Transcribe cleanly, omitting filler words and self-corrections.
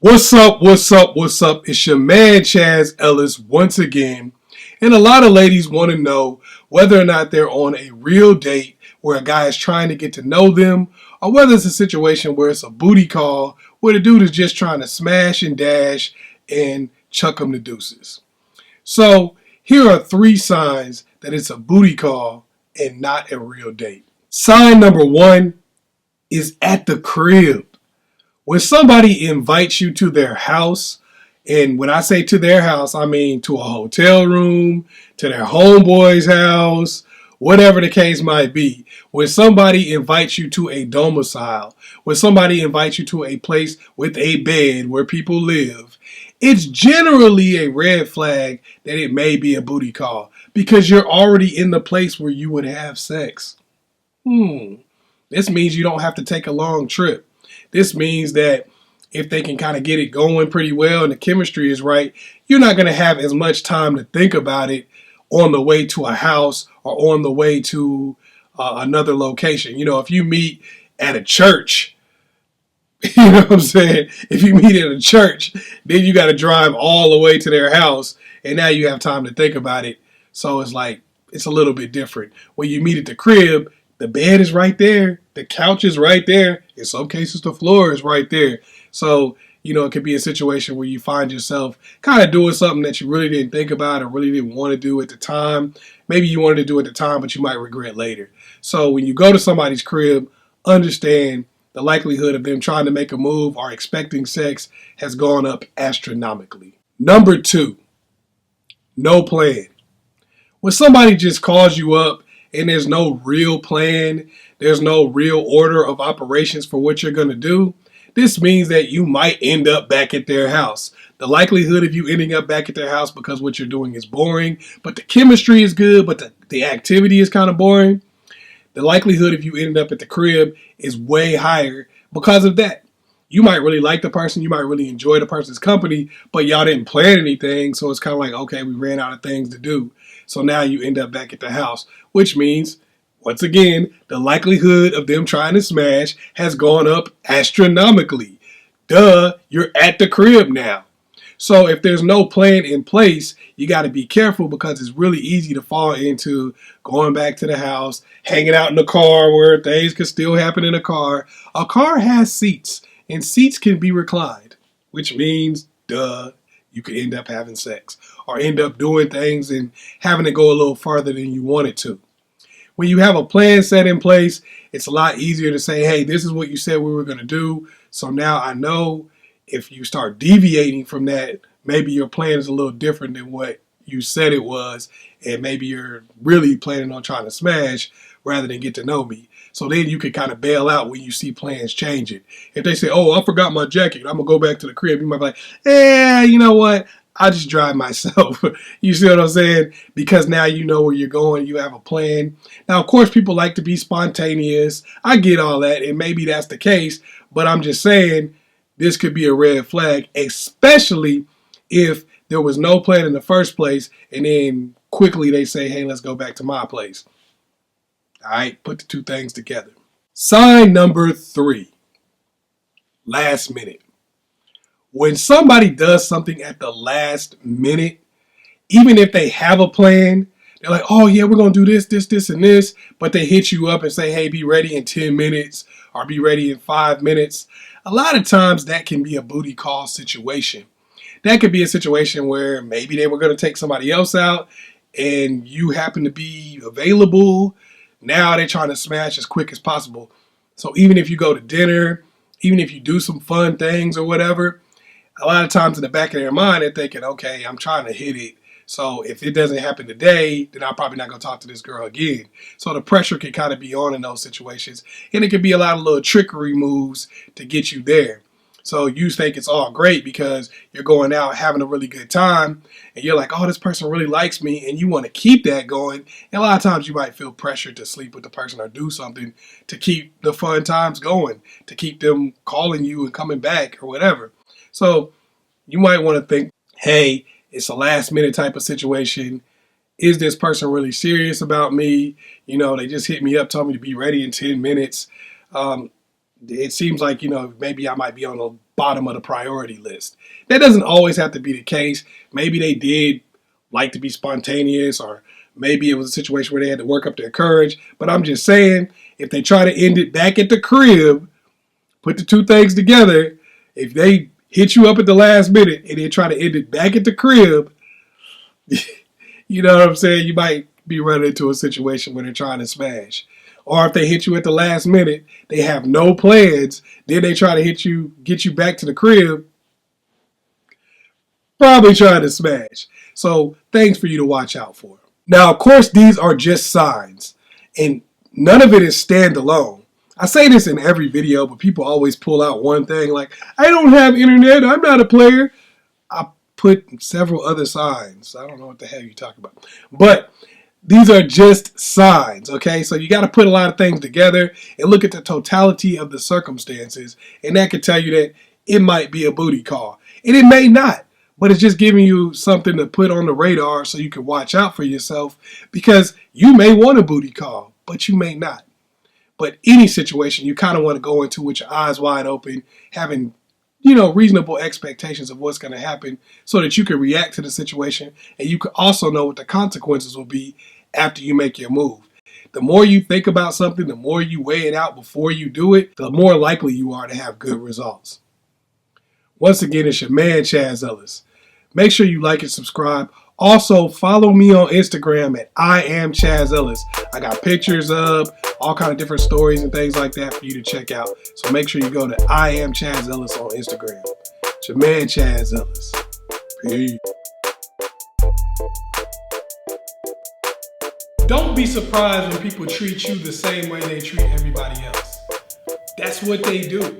What's up? What's up? What's up? It's your man Chaz Ellis once again. And a lot of ladies want to know whether or not they're on a real date where a guy is trying to get to know them, or whether it's a situation where it's a booty call where the dude is just trying to smash and dash and chuck them the deuces. So here are 3 signs that it's a booty call and not a real date. Sign number 1 is at the crib. When somebody invites you to their house, and when I say to their house, I mean to a hotel room, to their homeboy's house, whatever the case might be. When somebody invites you to a domicile, when somebody invites you to a place with a bed where people live, it's generally a red flag that it may be a booty call because you're already in the place where you would have sex. This means you don't have to take a long trip. This means that if they can kind of get it going pretty well and the chemistry is right, you're not going to have as much time to think about it on the way to a house or on the way to another location. You know, if you meet at a church, you know what I'm saying? If you meet at a church, then you got to drive all the way to their house, and now you have time to think about it. So it's like, it's a little bit different. When you meet at the crib, the bed is right there. The couch is right there. In some cases, the floor is right there. So, you know, it could be a situation where you find yourself kind of doing something that you really didn't think about or really didn't want to do at the time. Maybe you wanted to do it at the time, but you might regret later. So when you go to somebody's crib, understand the likelihood of them trying to make a move or expecting sex has gone up astronomically. Number 2, no plan. When somebody just calls you up and there's no real plan, there's no real order of operations for what you're going to do, this means that you might end up back at their house. The likelihood of you ending up back at their house because what you're doing is boring, but the chemistry is good, but the activity is kind of boring, the likelihood of you ending up at the crib is way higher because of that. You might really like the person, you might really enjoy the person's company, but y'all didn't plan anything, so it's kind of like, okay, we ran out of things to do. So now you end up back at the house, which means, once again, the likelihood of them trying to smash has gone up astronomically. Duh, you're at the crib now. So if there's no plan in place, you got to be careful because it's really easy to fall into going back to the house, hanging out in the car where things can still happen in a car. A car has seats, and seats can be reclined, which means, duh, you could end up having sex or end up doing things and having to go a little farther than you wanted to. When you have a plan set in place, it's a lot easier to say, hey, this is what you said we were going to do. So now I know if you start deviating from that, maybe your plan is a little different than what you said it was. And maybe you're really planning on trying to smash rather than get to know me. So then you can kind of bail out when you see plans changing. If they say, oh, I forgot my jacket, I'm going to go back to the crib. You might be like, you know what? I just drive myself. You see what I'm saying? Because now you know where you're going. You have a plan. Now, of course, people like to be spontaneous. I get all that, and maybe that's the case. But I'm just saying this could be a red flag, especially if there was no plan in the first place, and then quickly they say, hey, let's go back to my place. All right, put the 2 things together. Sign number 3, last minute. When somebody does something at the last minute, even if they have a plan, they're like, oh yeah, we're going to do this, this, this, and this, but they hit you up and say, hey, be ready in 10 minutes or be ready in 5 minutes. A lot of times that can be a booty call situation. That could be a situation where maybe they were going to take somebody else out and you happen to be available. Now they're trying to smash as quick as possible. So even if you go to dinner, even if you do some fun things or whatever, a lot of times in the back of their mind, they're thinking, okay, I'm trying to hit it. So if it doesn't happen today, then I'm probably not going to talk to this girl again. So the pressure can kind of be on in those situations. And it can be a lot of little trickery moves to get you there. So you think it's all great because you're going out having a really good time. And you're like, oh, this person really likes me. And you want to keep that going. And a lot of times you might feel pressured to sleep with the person or do something to keep the fun times going, to keep them calling you and coming back or whatever. So you might want to think, hey, it's a last minute type of situation. Is this person really serious about me? You know, they just hit me up, told me to be ready in 10 minutes. It seems like, you know, maybe I might be on a bottom of the priority list. That doesn't always have to be the case. Maybe they did like to be spontaneous, or maybe it was a situation where they had to work up their courage. But I'm just saying, if they try to end it back at the crib, put the two things together, if they hit you up at the last minute and then try to end it back at the crib, you know what I'm saying? You might be running into a situation where they're trying to smash. Or if they hit you at the last minute, they have no plans, then they try to get you back to the crib, probably trying to smash. So things for you to watch out for. Now, of course, these are just signs, and none of it is standalone. I say this in every video, but people always pull out one thing like, I don't have internet, I'm not a player. I put several other signs. I don't know what the hell you're talking about. But these are just signs, okay? So you got to put a lot of things together and look at the totality of the circumstances, and that could tell you that it might be a booty call. And it may not, but it's just giving you something to put on the radar so you can watch out for yourself, because you may want a booty call, but you may not. But any situation, you kind of want to go into with your eyes wide open, having reasonable expectations of what's going to happen so that you can react to the situation, and you can also know what the consequences will be after you make your move. The more you think about something, the more you weigh it out before you do it, the more likely you are to have good results. Once again, it's your man, Chazzellis. Make sure you like and subscribe. Also, follow me on Instagram at askchazzellis. I got pictures of all kind of different stories and things like that for you to check out. So make sure you go to Chazzellis on Instagram. It's your man, Chazzellis. Peace. Don't be surprised when people treat you the same way they treat everybody else. That's what they do.